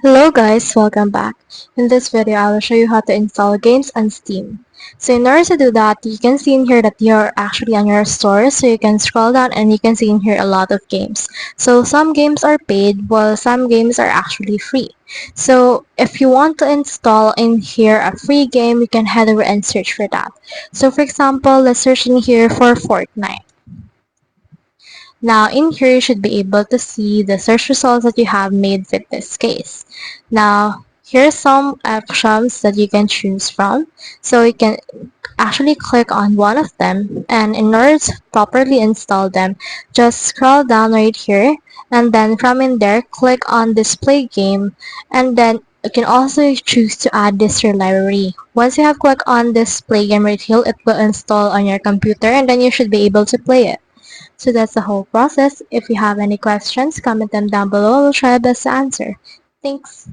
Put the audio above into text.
Hello guys, welcome back. In this video, I will show you how to install games on Steam. So in order to do that, you can see in here that you're actually on your store, so you can scroll down and you can see in here a lot of games. So some games are paid, while some games are actually free. So if you want to install in here a free game, you can head over and search for that. So for example, let's search in here for Fortnite. Now in here you should be able to see the search results that you have made with this case. Now here's some options that you can choose from. So you can actually click on one of them, and in order to properly install them, just scroll down right here, and then from in there click on display game, and then you can also choose to add this to your library. Once you have clicked on display game right here, it will install on your computer and then you should be able to play it. So that's the whole process. If you have any questions, comment them down below. I will try my best to answer. Thanks.